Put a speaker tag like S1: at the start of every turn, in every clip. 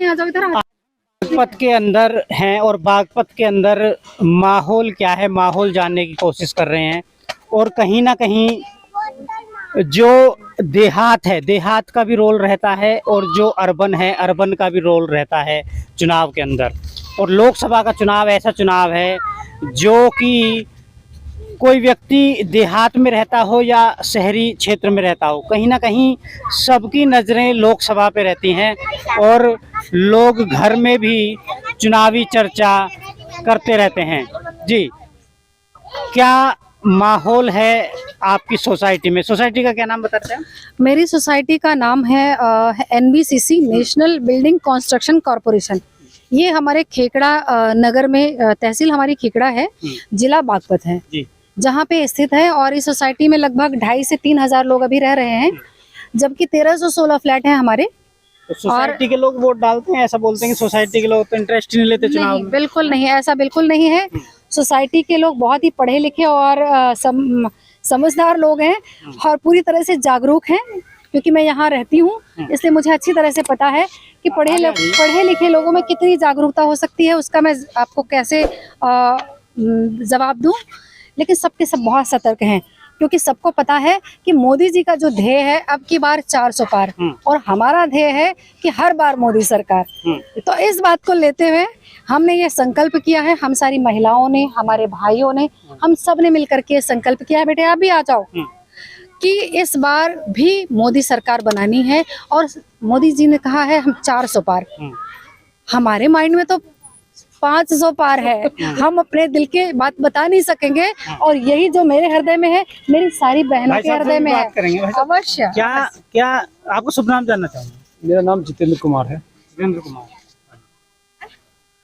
S1: बागपत के अंदर हैं और बागपत के अंदर माहौल क्या है, माहौल जानने की कोशिश कर रहे हैं। और कहीं ना कहीं जो देहात है, देहात का भी रोल रहता है और जो अर्बन है, अर्बन का भी रोल रहता है चुनाव के अंदर। और लोकसभा का चुनाव ऐसा चुनाव है जो कि कोई व्यक्ति देहात में रहता हो या शहरी क्षेत्र में रहता हो, कहीं ना कहीं सबकी नज़रें लोकसभा पे रहती हैं और लोग घर में भी चुनावी चर्चा करते रहते हैं। जी, क्या माहौल है आपकी सोसाइटी में? सोसाइटी का क्या नाम बताते हैं?
S2: मेरी सोसाइटी का नाम है NBCC, national building construction corporation. ये हमारे खेकड़ा नगर में तहसील हमारी खेकड़ा है, जिला बागपत है
S1: जी,
S2: जहाँ पे स्थित है। और इस सोसाइटी में लगभग 2,500 से 3,000 लोग अभी रह रहे हैं, जबकि 1316 फ्लैट हैं हमारे।
S1: तो सोसाइटी के लोग वोट डालते हैं? ऐसा बोलते हैं कि सोसाइटी के लोग तो इंटरेस्ट नहीं लेते चुनाव में।
S2: बिल्कुल नहीं, ऐसा बिल्कुल नहीं है। सोसाइटी के लोग बहुत ही पढ़े लिखे और समझदार लोग हैं और पूरी तरह से जागरूक हैं, क्योंकि मैं यहाँ रहती हूँ, इसलिए मुझे अच्छी तरह से पता है कि पढ़े लिखे लोगों में कितनी जागरूकता हो सकती है, उसका मैं आपको कैसे जवाब दूं। लेकिन सबके सब बहुत सतर्क हैं, क्योंकि सबको पता है कि मोदी जी का जो ध्येय है अब की बार 400 पार, और हमारा ध्येय है कि हर बार मोदी सरकार। तो इस बात को लेते हुए हमने ये संकल्प किया है, हम सारी महिलाओं ने, हमारे भाइयों ने, हम सब ने मिलकर के संकल्प किया है, बेटे आप भी आ जाओ, कि इस बार भी मोदी सरकार बनानी है। और मोदी जी ने कहा है हम 400 पार, हमारे माइंड में तो 500 पार है। हम अपने दिल के बात बता नहीं सकेंगे, और यही जो मेरे हृदय में है, मेरी सारी बहनों के हृदय में है। अवश्य।
S1: क्या आपको शुभ नाम जानना चाहूँगा?
S3: मेरा नाम जितेंद्र कुमार है।
S1: जितेंद्र कुमार।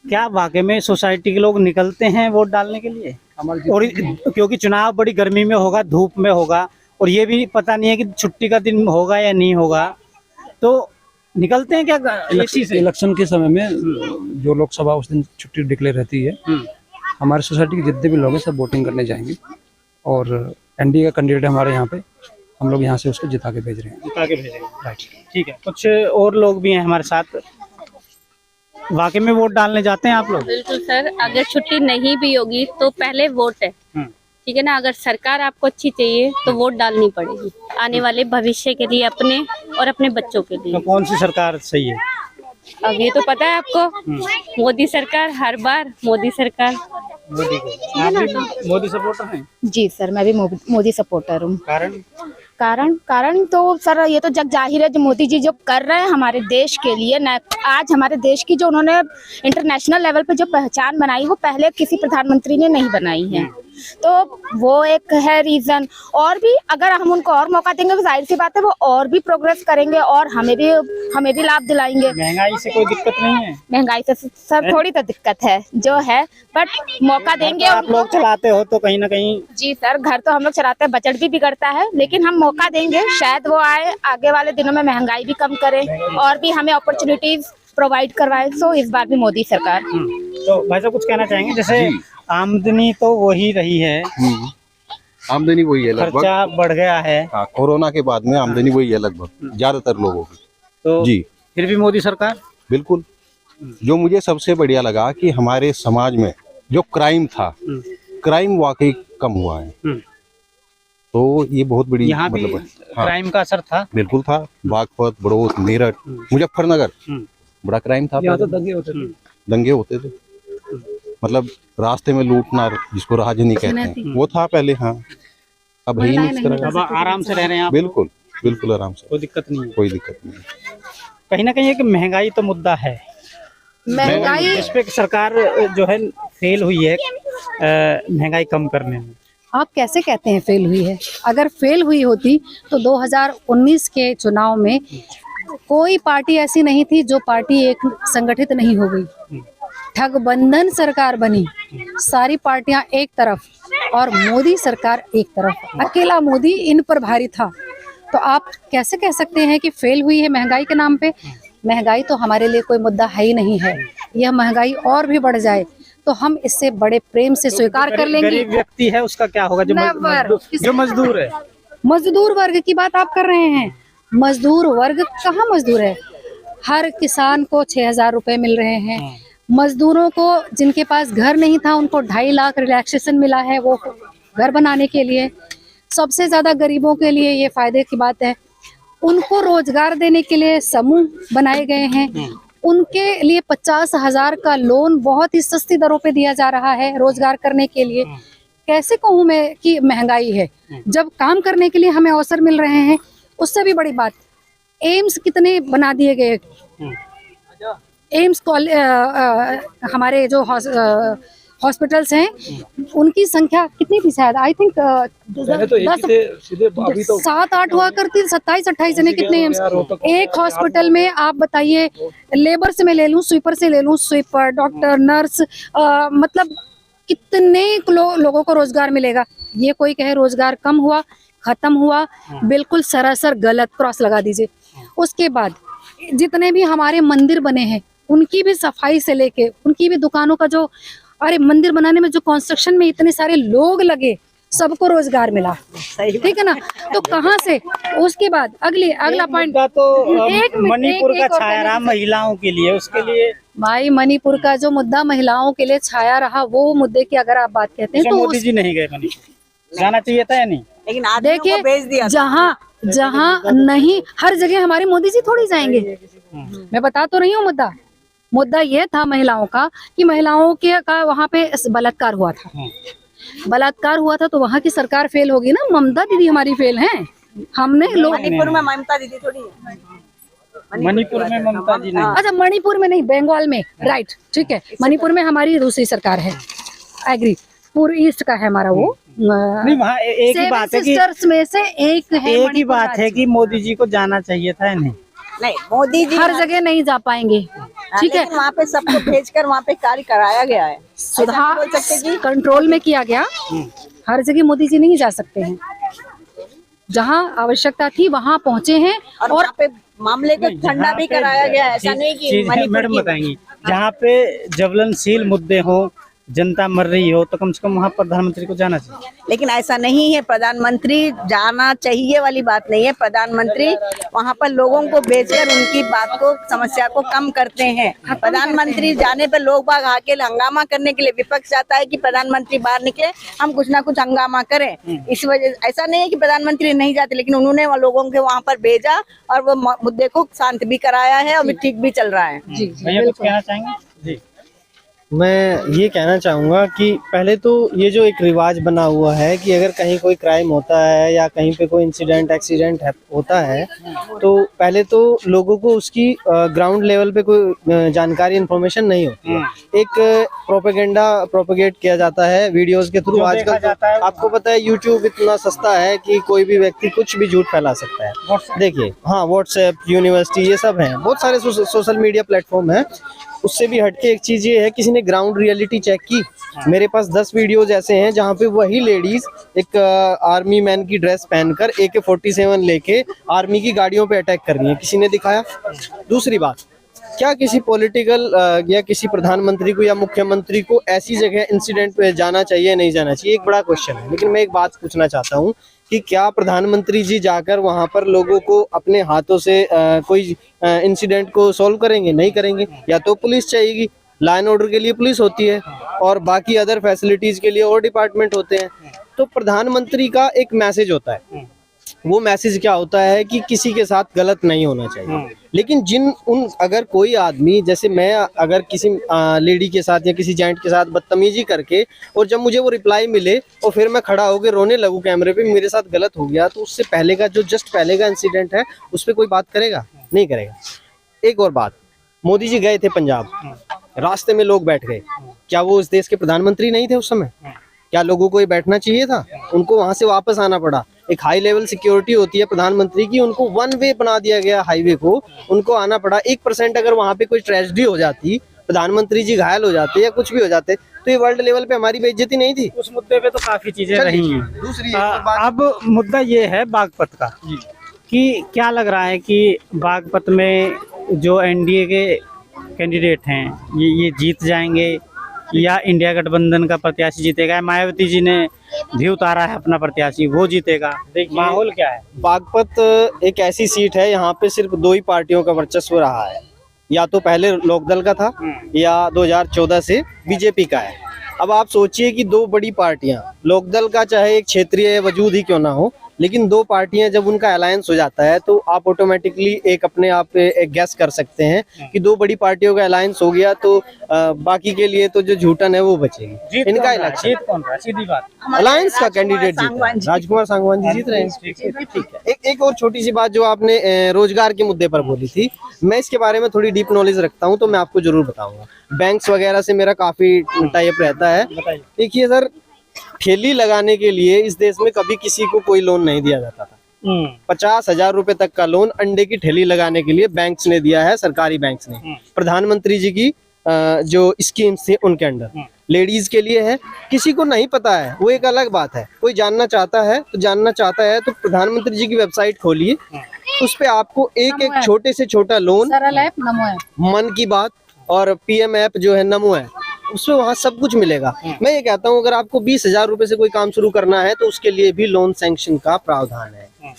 S1: क्या वाकई में सोसाइटी के लोग निकलते हैं वोट डालने के लिए? और क्योंकि चुनाव बड़ी गर्मी में होगा, धूप में होगा, और ये भी पता नहीं है कि छुट्टी का दिन होगा या नहीं होगा, तो निकलते हैं क्या?
S3: इलेक्शन के समय में जो लोकसभा उस दिन छुट्टी डिक्लेयर रहती है, हमारे सोसाइटी के जितने भी लोग हैं सब वोटिंग करने जाएंगे, और एनडीए का कैंडिडेट है हमारे यहाँ पे, हम लोग यहाँ से उसको जिता के भेज रहे हैं।
S1: जिता के भेजेंगे, राइट, ठीक है। कुछ और लोग भी हैं हमारे साथ। वाकई में वोट डालने जाते हैं आप लोग?
S4: बिल्कुल सर, अगर छुट्टी नहीं भी होगी तो पहले वोट है, ठीक है ना। अगर सरकार आपको अच्छी चाहिए तो वोट डालनी पड़ेगी आने वाले भविष्य के लिए, अपने और अपने बच्चों के लिए।
S1: तो कौन सी सरकार सही है?
S4: अब ये तो पता है आपको, मोदी सरकार, हर बार मोदी सरकार।
S1: मोदी को आप भी मोदी सपोर्टर हैं?
S5: जी सर, मैं भी मोदी सपोर्टर हूँ।
S1: कारण
S5: तो सर ये तो जग जाहिर है, जो मोदी जी जो कर रहे हैं हमारे देश के लिए न, आज हमारे देश की जो उन्होंने इंटरनेशनल लेवल पे जो पहचान बनाई, वो पहले किसी प्रधानमंत्री ने नहीं बनाई है। तो वो एक है रीजन। और भी अगर हम उनको और मौका देंगे तो जाहिर सी बात है वो और भी प्रोग्रेस करेंगे और हमें भी लाभ दिलाएंगे।
S1: महंगाई से कोई दिक्कत नहीं है?
S5: महंगाई से सर थोड़ी तो दिक्कत है जो है, बट मौका देंगे।
S1: आप लोग चलाते हो तो कहीं ना कहीं।
S5: जी सर, घर तो हम लोग चलाते हैं, बजट भी बिगड़ता है, लेकिन हम मौका देंगे, शायद वो आए आगे वाले दिनों में, महंगाई भी कम करें और भी हमें अपॉर्चुनिटीज प्रोवाइड करवाए। सो इस बार भी मोदी सरकार।
S1: तो भाई साहब कुछ कहना चाहेंगे? जैसे आमदनी तो वही रही है,
S6: आमदनी वही है, लगभग
S1: खर्चा बढ़ गया है।
S6: हाँ, कोरोना के बाद में आमदनी वही है लगभग ज्यादातर लोगों की।
S1: तो
S6: जी
S1: फिर भी मोदी सरकार?
S6: बिल्कुल। जो मुझे सबसे बढ़िया लगा कि हमारे समाज में जो क्राइम था, क्राइम वाकई कम हुआ है, तो ये बहुत बड़ी
S1: यहाँ भी क्राइम का असर था?
S6: बिल्कुल था। बागपत, बड़ौत, मेरठ, मुजफ्फरनगर बड़ा क्राइम था।
S3: यहाँ तो दंगे होते थे,
S6: मतलब रास्ते में लूटना, जिसको राजनी कहते हैं, वो था पहले। हाँ, अब है ही नहीं इस तरह।
S1: अब आराम से रह रहे हैं आप?
S6: बिल्कुल बिल्कुल आराम से,
S1: कोई दिक्कत नहीं है?
S6: कोई दिक्कत नहीं।
S1: कहीं ना कहीं एक महंगाई तो मुद्दा है,
S2: महंगाई
S1: इस पे सरकार जो है फेल हुई है महंगाई कम करने में।
S2: आप कैसे कहते हैं फेल हुई है? अगर फेल हुई होती तो 2019 के चुनाव में कोई पार्टी ऐसी नहीं थी जो पार्टी एक संगठित नहीं हो गई। ठगबंधन सरकार बनी, सारी पार्टियां एक तरफ और मोदी सरकार एक तरफ, अकेला मोदी इन पर भारी था। तो आप कैसे कह सकते हैं कि फेल हुई है महंगाई के नाम पे? महंगाई तो हमारे लिए कोई मुद्दा है ही नहीं है। यह महंगाई और भी बढ़ जाए तो हम इससे बड़े प्रेम से स्वीकार कर लेंगे।
S1: गरीब व्यक्ति है उसका क्या होगा? जो मजदूर है,
S2: मजदूर वर्ग की बात आप कर रहे हैं। मजदूर वर्ग कहाँ मजदूर है? हर किसान को 6,000 रुपए मिल रहे हैं। मजदूरों को जिनके पास घर नहीं था उनको 2.5 लाख रिलैक्सेशन मिला है वो घर बनाने के लिए। सबसे ज्यादा गरीबों के लिए ये फायदे की बात है। उनको रोजगार देने के लिए समूह बनाए गए हैं। उनके लिए 50,000 का लोन बहुत ही सस्ती दरों पे दिया जा रहा है रोजगार करने के लिए। कैसे कहूँ मैं कि महंगाई है, जब काम करने के लिए हमें अवसर मिल रहे हैं। उससे भी बड़ी बात, एम्स कितने बना दिए गए। एम्स हमारे जो हॉस्पिटल्स हैं उनकी संख्या कितनी थी शायद, आई थिंक 7-8 हुआ करती, 27-28 जने कितने एम्स एक हॉस्पिटल में। आप बताइए, लेबर से मैं ले लूं, स्वीपर से ले लूं, स्वीपर, डॉक्टर, नर्स, मतलब कितने लोगों को रोजगार मिलेगा। ये कोई कहे रोजगार कम हुआ, खत्म हुआ, बिल्कुल सरासर गलत, क्रॉस लगा दीजिए। उसके बाद जितने भी हमारे मंदिर बने हैं उनकी भी सफाई से लेके उनकी भी दुकानों का जो, अरे मंदिर बनाने में जो कंस्ट्रक्शन में इतने सारे लोग लगे, सबको रोजगार मिला, ठीक है ना। तो कहाँ से, उसके बाद अगला पॉइंट
S1: तो मणिपुर का छाया रहा महिलाओं के लिए, उसके लिए
S2: भाई मणिपुर का जो मुद्दा महिलाओं के लिए छाया रहा, वो मुद्दे की अगर आप बात कहते हैं तो
S1: मोदी जी नहीं गए मणिपुर, जाना चाहिए था या नहीं?
S7: लेकिन आदमियों को भेज दिया।
S2: जहाँ नहीं, हर जगह हमारे मोदी जी थोड़ी जाएंगे। मैं बता तो रही हूँ मुद्दा ये था महिलाओं का कि महिलाओं के का वहाँ पे बलात्कार हुआ था। बलात्कार हुआ था तो वहाँ की सरकार फेल होगी ना। ममता दीदी हमारी फेल हैं। हमने लोग
S7: मणिपुर में ममता दीदी थोड़ी है।
S1: मणिपुर में ममता जी नहीं।
S2: अच्छा, मणिपुर में नहीं, बंगाल में, राइट, ठीक है। मणिपुर में हमारी दूसरी सरकार है, एग्री, पूर्व ईस्ट का है हमारा वो।
S1: नहीं, वहाँ एक ही बात है कि
S2: सिस्टर्स में से एक है।
S1: एक ही बात है कि मोदी जी को जाना चाहिए था या नहीं?
S7: नहीं, मोदी जी
S2: हर जगह नहीं जा पाएंगे, ठीक है।
S7: वहाँ पे सबको भेजकर वहाँ पे कार्य कराया गया है।
S2: सुधार कंट्रोल में किया गया। हर जगह मोदी जी नहीं जा सकते हैं। जहाँ आवश्यकता थी वहाँ पहुँचे हैं
S7: और वहाँ पे मामले को ठंडा भी कराया गया है। ऐसा नहीं कि
S1: मैडम बताएंगी, जहाँ पे ज्वलनशील मुद्दे हो, जनता मर रही हो, तो कम से कम वहाँ प्रधानमंत्री को जाना चाहिए।
S7: लेकिन ऐसा नहीं है, प्रधानमंत्री जाना चाहिए वाली बात नहीं है। प्रधानमंत्री वहाँ पर लोगों को भेजकर उनकी बात को, समस्या को कम करते हैं। प्रधानमंत्री जाने पर लोग बाग आके हंगामा करने के लिए, विपक्ष चाहता है कि प्रधानमंत्री बाहर निकले, हम कुछ ना कुछ हंगामा करें। इस वजह ऐसा नहीं है कि प्रधानमंत्री नहीं जाते, लेकिन उन्होंने लोगों के वहाँ पर भेजा और वो मुद्दे को शांत भी कराया है और ठीक भी चल रहा है।
S2: जी,
S1: भैया कुछ कहना चाहेंगे? जी,
S8: मैं ये कहना चाहूँगा कि पहले तो ये जो एक रिवाज बना हुआ है कि अगर कहीं कोई क्राइम होता है या कहीं पे कोई इंसिडेंट एक्सीडेंट होता है तो पहले तो लोगों को उसकी ग्राउंड लेवल पे कोई जानकारी इन्फॉर्मेशन नहीं होती है। एक प्रोपेगेट किया जाता है वीडियोस के थ्रू। आजकल तो आपको पता है यूट्यूब इतना सस्ता है कि कोई भी व्यक्ति कुछ भी झूठ फैला सकता है। देखिए, हाँ, व्हाट्सएप, यूनिवर्सिटी, ये सब हैं, बहुत सारे सोशल मीडिया प्लेटफॉर्म हैं। उससे भी हटके एक चीज ये है, किसी ने ग्राउंड रियलिटी चेक की? मेरे पास 10 वीडियोज ऐसे हैं जहाँ पे वही लेडीज एक आर्मी मैन की ड्रेस पहनकर AK-47 लेके आर्मी की गाड़ियों पे अटैक कर रही है। किसी ने दिखाया? दूसरी बात, क्या किसी पॉलिटिकल या किसी प्रधानमंत्री को या मुख्यमंत्री को ऐसी जगह इंसिडेंट पे जाना चाहिए नहीं जाना चाहिए? एक बड़ा क्वेश्चन है। लेकिन मैं एक बात पूछना चाहता हूँ कि क्या प्रधानमंत्री जी जाकर वहां पर लोगों को अपने हाथों से कोई इंसिडेंट को सॉल्व करेंगे? नहीं करेंगे। या तो पुलिस चाहिएगी, लॉ एंड ऑर्डर के लिए पुलिस होती है और बाकी अदर फैसिलिटीज के लिए और डिपार्टमेंट होते हैं। तो प्रधानमंत्री का एक मैसेज होता है, वो मैसेज क्या होता है कि किसी के साथ गलत नहीं होना चाहिए। लेकिन अगर कोई आदमी, जैसे मैं अगर किसी लेडी के साथ या किसी जेंट के साथ बदतमीजी करके और जब मुझे वो रिप्लाई मिले और फिर मैं खड़ा होकर रोने लगूं कैमरे पे, मेरे साथ गलत हो गया, तो उससे पहले का जो जस्ट पहले का इंसिडेंट है उस पर कोई बात करेगा? नहीं करेगा। एक और बात, मोदी जी गए थे पंजाब, रास्ते में लोग बैठ गए, क्या वो उस देश के प्रधानमंत्री नहीं थे उस समय? क्या लोगों को ये बैठना चाहिए था? उनको वहां से वापस आना पड़ा। एक हाई लेवल सिक्योरिटी होती है प्रधानमंत्री की, उनको 1 वे बना दिया गया हाईवे को, उनको आना पड़ा। 1% अगर वहां पे कोई ट्रेजेडी हो जाती, प्रधानमंत्री जी घायल हो जाते या कुछ भी हो जाते, तो ये वर्ल्ड लेवल पे हमारी बेइज्जती नहीं थी।
S1: उस मुद्दे पे तो काफी चीजें रही हैं।
S8: दूसरी
S1: अब मुद्दा ये है बागपत का कि क्या लग रहा है कि बागपत में जो NDA के कैंडिडेट हैं ये जीत जाएंगे या इंडिया गठबंधन का प्रत्याशी जीतेगा? मायावती जी ने भी उतारा है अपना प्रत्याशी, वो जीतेगा। माहौल क्या है?
S8: बागपत एक ऐसी सीट है, यहाँ पे सिर्फ 2 ही पार्टियों का वर्चस्व रहा है, या तो पहले लोकदल का था या 2014 से बीजेपी का है। अब आप सोचिए कि दो बड़ी पार्टियां, लोकदल का चाहे एक क्षेत्रीय वजूद ही क्यों ना हो, लेकिन दो पार्टियां जब उनका अलायंस हो जाता है तो आप ऑटोमेटिकली एक अपने आप पे एक गैस कर सकते हैं कि दो बड़ी पार्टियों का अलायंस हो गया तो बाकी के लिए तो जो झूठन है वो बचेगी। इनका इलेक्शन
S1: जीत कौन रहा है? सीधी बात।
S8: अलायंस का कैंडिडेट जीत रहा है, राजकुमार सांगवान जी जीत रहे हैं। ठीक है। एक और छोटी सी बात जो आपने रोजगार के मुद्दे पर बोली थी, मैं इसके बारे में थोड़ी डीप नॉलेज रखता हूँ तो मैं आपको जरूर बताऊंगा। बैंक्स वगैरह से मेरा काफी टाई अप रहता है। देखिए सर, ठेली लगाने के लिए इस देश में कभी किसी को कोई लोन नहीं दिया जाता था। 50,000 रुपए तक का लोन अंडे की ठेली लगाने के लिए बैंक्स ने दिया है, सरकारी बैंक्स ने। प्रधानमंत्री जी की जो स्कीम्स थे उनके अंडर लेडीज के लिए है। किसी को नहीं पता है वो एक अलग बात है, कोई जानना चाहता है तो प्रधानमंत्री जी की वेबसाइट खोलिए, उस पे आपको एक एक छोटे से छोटा लोन,
S2: सरल ऐप, नमो ऐप,
S8: मन की बात और पीएम ऐप जो है नमो ऐप, उसमें वहाँ सब कुछ मिलेगा। मैं ये कहता हूँ अगर आपको 20,000 रुपए से कोई काम शुरू करना है तो उसके लिए भी लोन सैंक्शन का प्रावधान है।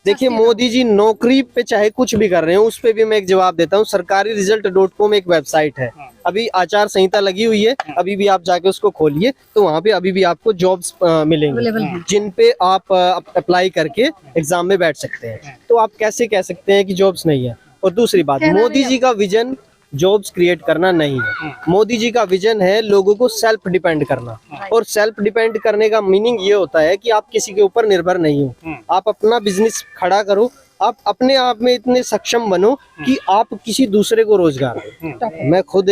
S8: देखिए मोदी जी नौकरी पे चाहे कुछ भी कर रहे हो, उस पे भी मैं एक जवाब देता हूँ। सरकारी रिजल्ट.com एक वेबसाइट है, अभी आचार संहिता लगी हुई है, अभी भी आप जाके उसको खोलिए तो वहाँ पे अभी भी आपको जॉब्स मिलेंगे जिन पे आप अप्लाई करके एग्जाम में बैठ सकते हैं। तो आप कैसे कह सकते हैं कि जॉब्स नहीं है? और दूसरी बात, मोदी जी का विजन जॉब्स क्रिएट करना नहीं है, मोदी जी का विजन है लोगों को सेल्फ डिपेंड करना। और सेल्फ डिपेंड करने का मीनिंग ये होता है कि आप किसी के ऊपर निर्भर नहीं हो, आप अपना बिजनेस खड़ा करो, आप अपने आप में इतने सक्षम बनो कि आप किसी दूसरे को रोजगार दो। मैं खुद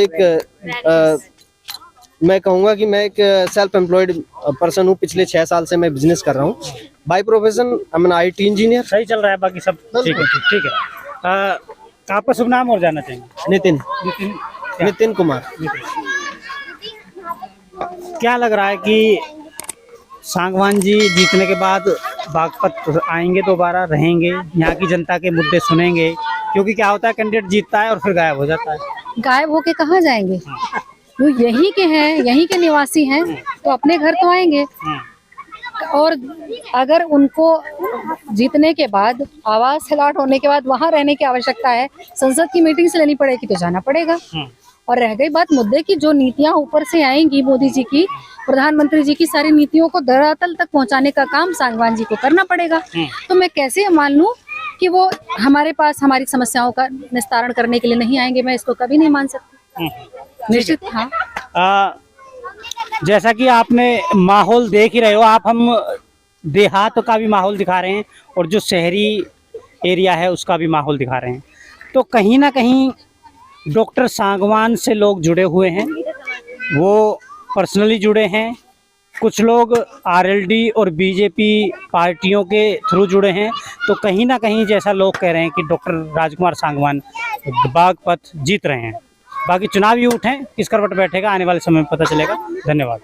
S8: मैं कहूँगा कि मैं एक सेल्फ एम्प्लॉयड पर्सन हूँ। पिछले 6 साल से मैं बिजनेस कर रहा हूँ। By profession I am IT engineer.
S1: सही चल रहा है, बाकी सब ठीक है। ठीक है, आपका शुभ नाम और जानना चाहेंगे?
S8: नितिन कुमार।
S1: क्या लग रहा है कि सांगवान जी जीतने के बाद बागपत आएंगे, दोबारा रहेंगे, यहाँ की जनता के मुद्दे सुनेंगे? क्योंकि क्या होता है, कैंडिडेट जीतता है और फिर गायब हो जाता है।
S2: गायब होके कहाँ जाएंगे? वो यहीं के हैं, यहीं के निवासी हैं, तो अपने घर तो आएंगे। और अगर उनको जीतने के बाद, आवाज अलॉट होने के बाद वहां रहने की आवश्यकता है, संसद की मीटिंग से लेनी पड़ेगी तो जाना पड़ेगा। और रह गई बात मुद्दे की, जो नीतियां ऊपर से आएंगी मोदी जी की, प्रधानमंत्री जी की सारी नीतियों को धरातल तक पहुंचाने का काम सांगवान जी को करना पड़ेगा। तो मैं कैसे मान लूं कि वो हमारे पास हमारी समस्याओं का निस्तारण करने के लिए नहीं आएंगे? मैं इसको कभी नहीं मान सकती। निश्चित। हाँ,
S1: जैसा कि आपने माहौल देख ही रहे हो, आप हम देहात का भी माहौल दिखा रहे हैं और जो शहरी एरिया है उसका भी माहौल दिखा रहे हैं। तो कहीं ना कहीं डॉक्टर सांगवान से लोग जुड़े हुए हैं, वो पर्सनली जुड़े हैं, कुछ लोग RLD और बीजेपी पार्टियों के थ्रू जुड़े हैं। तो कहीं ना कहीं जैसा लोग कह रहे हैं कि डॉक्टर राजकुमार सांगवान बागपत जीत रहे हैं। बाकी चुनावी ऊँट हैं, किस करवट बैठेगा आने वाले समय में पता चलेगा। धन्यवाद।